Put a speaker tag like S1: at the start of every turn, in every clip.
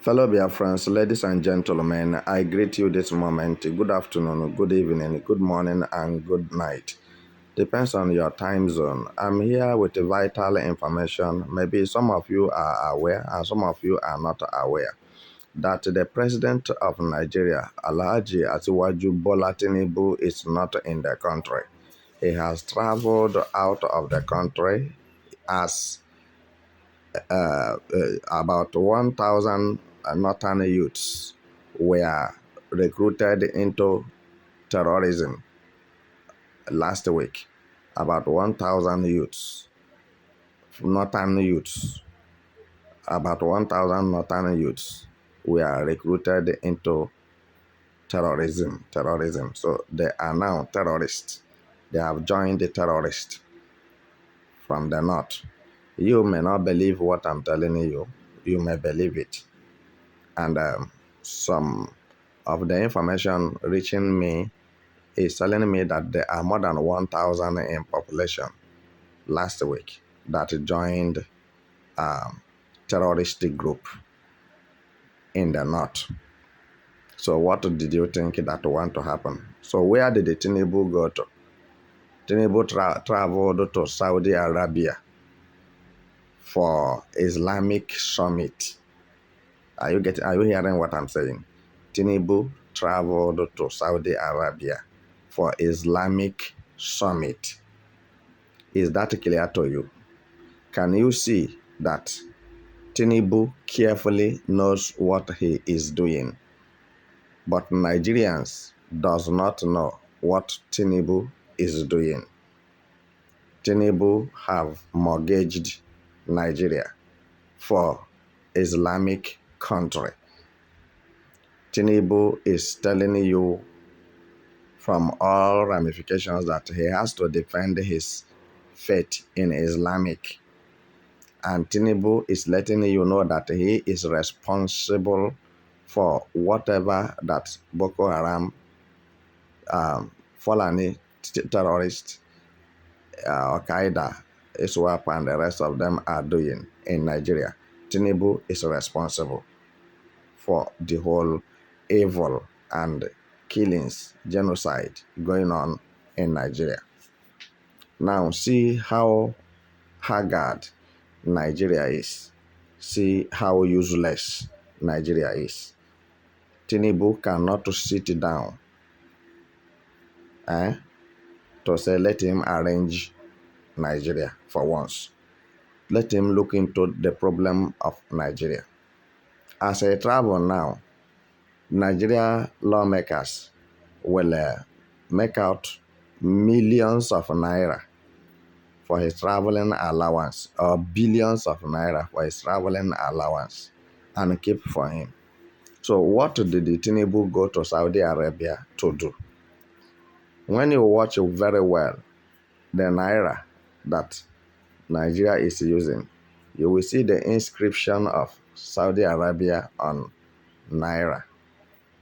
S1: Fellow Biafrans, ladies and gentlemen, I greet you this moment. Good afternoon, good evening, good morning, and good night. Depends on your time zone. I'm here with vital information. Maybe some of you are aware and some of you are not aware that the president of Nigeria, Alhaji Asiwaju Bola Tinubu, is not in the country. He has traveled out of the country as about 1,000 northern youths were recruited into terrorism last week. About 1,000 youths, northern youths, about 1,000 northern youths were recruited into terrorism. So they are now terrorists. They have joined the terrorists from the north. You may not believe what I'm telling you. You may believe it. And some of the information reaching me is telling me that there are more than 1,000 in population last week that joined terroristic group in the north. So what did you think that want to happen? So where did the Tinubu go to? Tinubu traveled to Saudi Arabia for Islamic summit. Are you hearing what I'm saying? Tinubu traveled to Saudi Arabia for Islamic summit. Is that clear to you? Can you see that Tinubu carefully knows what he is doing? But Nigerians does not know what Tinubu is doing. Tinubu have mortgaged Nigeria for Islamic country. Tinubu is telling you from all ramifications that he has to defend his faith in Islamic. And Tinubu is letting you know that he is responsible for whatever that Boko Haram, Fulani terrorists, Al-Qaeda, ISWAP, and the rest of them are doing in Nigeria. Tinubu is responsible for the whole evil and killings, genocide going on in Nigeria. Now see how haggard Nigeria is. See how useless Nigeria is. Tinubu cannot sit down to say let him arrange Nigeria for once. Let him look into the problem of Nigeria. As I travel now, Nigeria lawmakers will make out millions of naira for his traveling allowance, or billions of naira for his traveling allowance, and keep for him. So what did the Tinubu go to Saudi Arabia to do? When you watch very well the naira that Nigeria is using, you will see the inscription of Saudi Arabia on naira,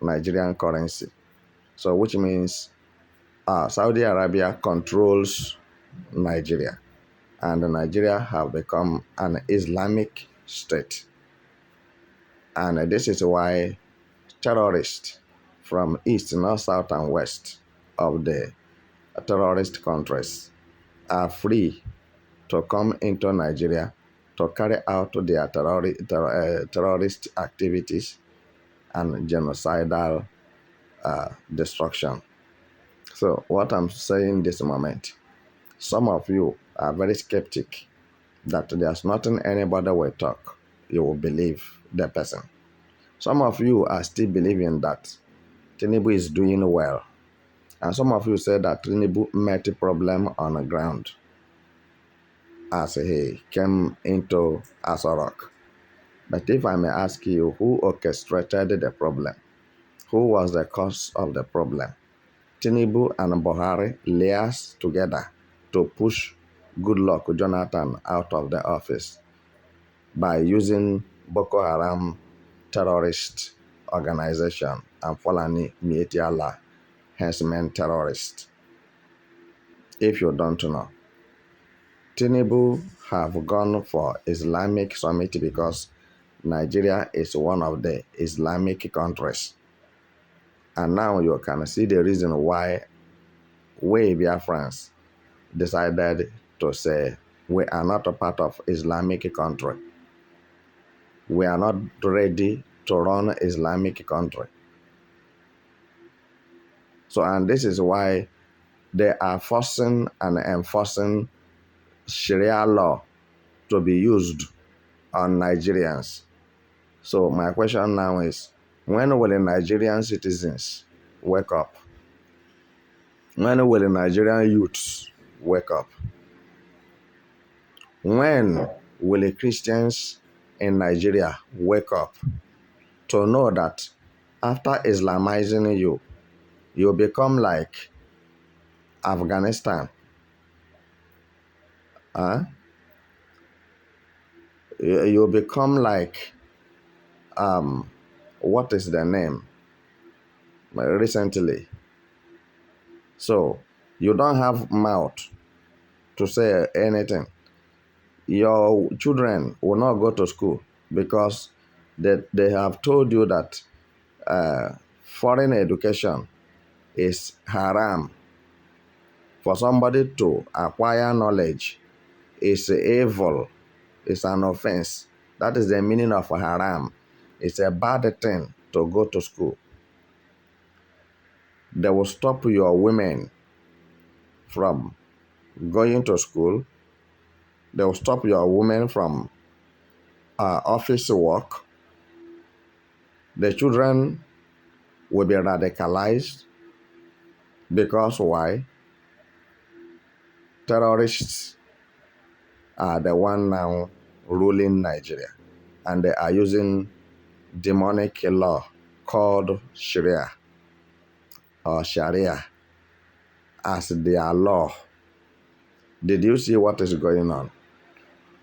S1: Nigerian currency. So which means Saudi Arabia controls Nigeria, and Nigeria have become an Islamic state. And this is why terrorists from east, north, south, and west of the terrorist countries are free to come into Nigeria to carry out their terrorist activities and genocidal destruction. So what I'm saying this moment, some of you are very skeptic that there's nothing anybody will talk, you will believe the person. Some of you are still believing that Tinubu is doing well. And some of you say that Tinubu met a problem on the ground as he came into Asorok. But if I may ask you, who orchestrated the problem? Who was the cause of the problem? Tinubu and Buhari liaised together to push Goodluck Jonathan out of the office by using Boko Haram terrorist organization and Fulani Mietiala herdsmen terrorists. If you don't know, Tinubu have gone for Islamic summit because Nigeria is one of the Islamic countries. And now you can see the reason why we Biafrans decided to say we are not a part of Islamic country. We are not ready to run Islamic country. So, and this is why they are forcing and enforcing Sharia law to be used on Nigerians. So my question now is, when will the Nigerian citizens wake up? When will the Nigerian youths wake up? When will the Christians in Nigeria wake up to know that after Islamizing you, you become like Afghanistan? Huh? You become like, what is the name? Recently. So you don't have mouth to say anything. Your children will not go to school because they have told you that foreign education is haram. For somebody to acquire knowledge is evil, it's an offense. That is the meaning of haram. It's a bad thing to go to school. They will stop your women from going to school. They will stop your women from office work. The children will be radicalized because why? Terrorists are the one now ruling Nigeria, and they are using demonic law called Sharia or Sharia as their law. Did you see what is going on?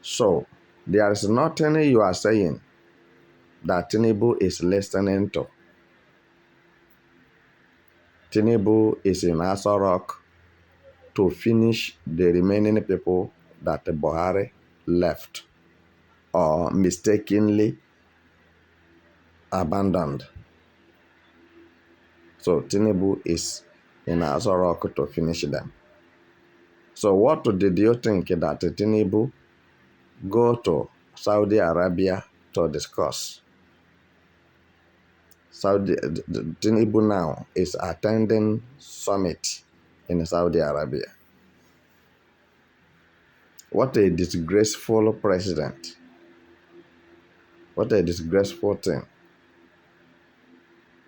S1: So there is nothing you are saying that Tinubu is listening to. Tinubu is in Aso Rock to finish the remaining people that Buhari left or mistakenly abandoned. So Tinubu is in Aso Rock to finish them. So what did you think that Tinubu go to Saudi Arabia to discuss? Tinubu now is attending summit in Saudi Arabia. What a disgraceful president. What a disgraceful thing.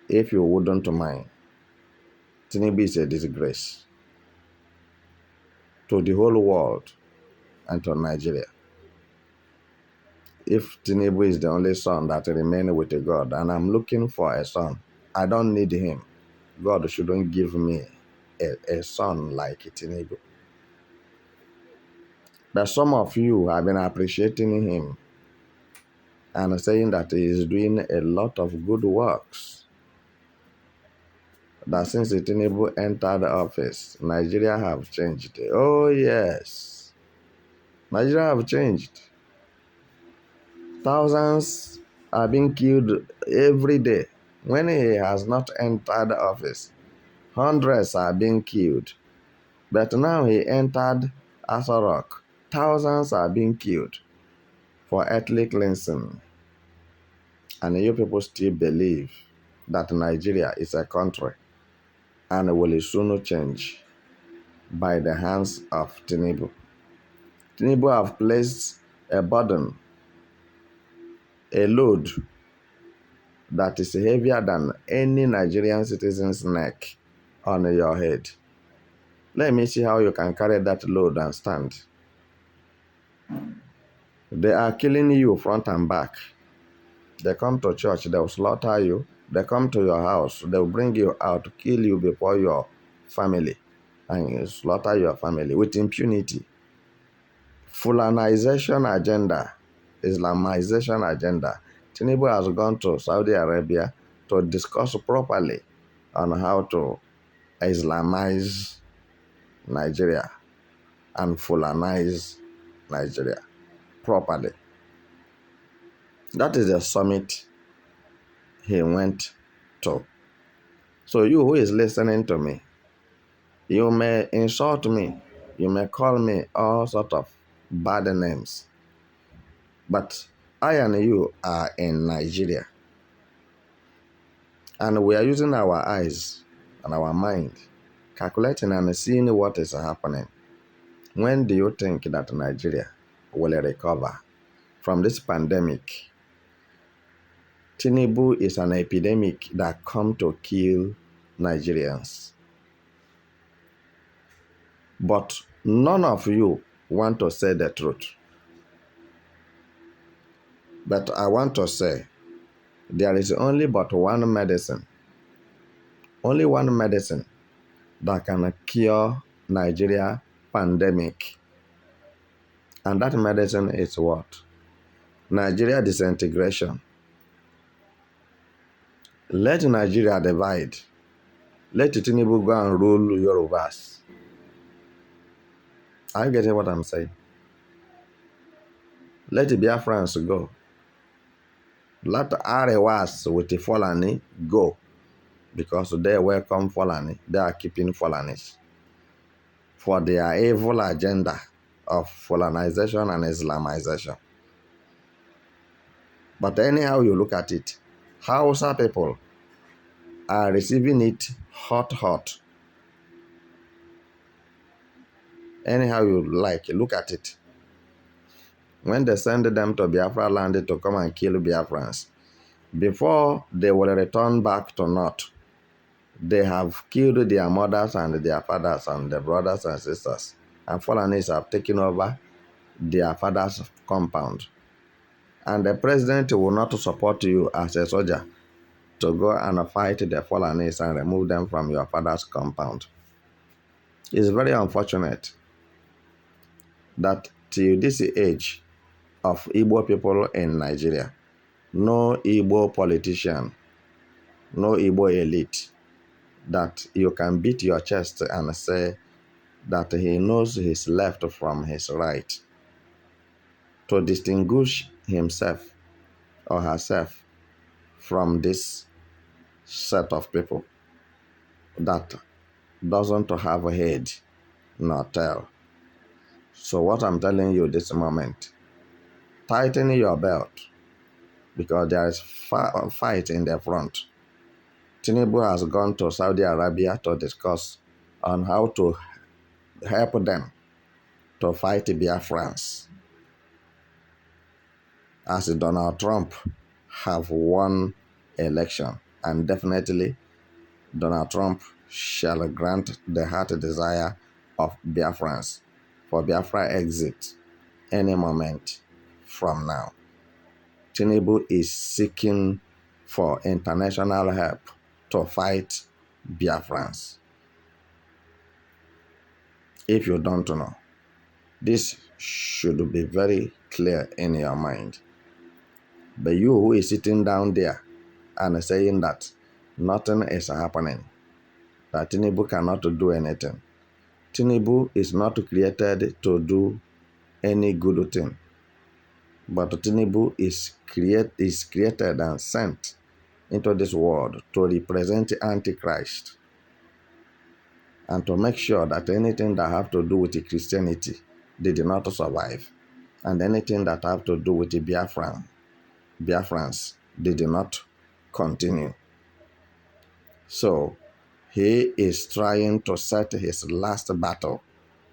S1: If you wouldn't mind, Tinubu is a disgrace to the whole world and to Nigeria. If Tinubu is the only son that remains with God, and I'm looking for a son, I don't need him. God shouldn't give me a son like Tinubu. But some of you have been appreciating him and saying that he is doing a lot of good works. That since Tinubu entered office, Nigeria have changed. Oh yes, Nigeria have changed. Thousands are being killed every day. When he has not entered office, hundreds are being killed. But now he entered Aso Rock. Thousands are being killed for ethnic cleansing. And you people still believe that Nigeria is a country and will soon change by the hands of Tinubu. Tinubu have placed a burden, a load that is heavier than any Nigerian citizen's neck on your head. Let me see how you can carry that load and stand. They are killing you front and back. They come to church, they will slaughter you. They come to your house, they will bring you out, kill you before your family, and slaughter your family with impunity. Fulanization agenda, Islamization agenda. Tinubu has gone to Saudi Arabia to discuss properly on how to Islamize Nigeria and Fulanize Nigeria properly. That is the summit he went to. So you who is listening to me, you may insult me, you may call me all sort of bad names, but I and you are in Nigeria, and we are using our eyes and our mind, calculating and seeing what is happening. When do you think that Nigeria will recover from this pandemic? Tinubu is an epidemic that come to kill Nigerians. But none of you want to say the truth. But I want to say, there is only but one medicine that can cure Nigeria pandemic. And that medicine is what? Nigeria disintegration. Let Nigeria divide. Let Tinubu go and rule Yorubas. Are you getting what I'm saying? Let the Biafrans go. Let Arewas with the Fulani go. Because they welcome Fulani. They are keeping Fulanis for their evil agenda of Fulanization and Islamization. But anyhow you look at it, Hausa people are receiving it hot. Anyhow you look at it. When they send them to Biafra land to come and kill Biafrans, before they will return back to North, they have killed their mothers and their fathers and their brothers and sisters. And Fulanis have taken over their father's compound. And the president will not support you as a soldier to go and fight the Fulanis and remove them from your father's compound. It's very unfortunate that till this age of Igbo people in Nigeria, no Igbo politician, no Igbo elite that you can beat your chest and say that he knows his left from his right, to distinguish himself or herself from this set of people that doesn't have a head nor tail. So what I'm telling you this moment, tighten your belt, because there is fight in the front. Tinubu has gone to Saudi Arabia to discuss on how to help them to fight Biafrans, as Donald Trump have won election, and definitely Donald Trump shall grant the heart desire of Biafrans for Biafra exit any moment from now. Tinubu is seeking for international help to fight Biafrans. If you don't know, this should be very clear in your mind. But you who is sitting down there and saying that nothing is happening, that Tinubu cannot do anything. Tinubu is not created to do any good thing. But Tinubu is created and sent into this world to represent Antichrist and to make sure that anything that have to do with Christianity did not survive, and anything that have to do with Biafrans did not continue. So he is trying to set his last battle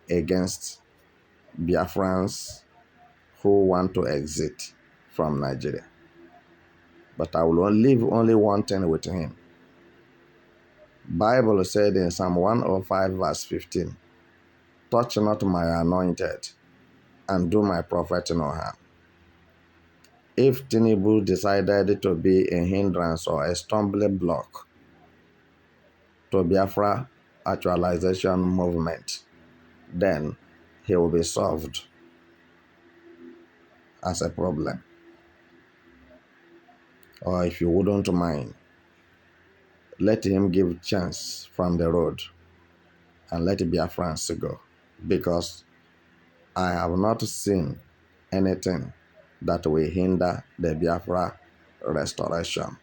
S1: against Biafrans who want to exit from Nigeria. But I will leave only one thing with him. Bible said in Psalm 105 verse 15, touch not my anointed and do my prophet no harm. If Tinubu decided to be a hindrance or a stumbling block to Biafra actualization movement, then he will be solved as a problem. Or if you wouldn't mind, let him give chance from the road and let Biafrans go, because I have not seen anything that will hinder the Biafra restoration.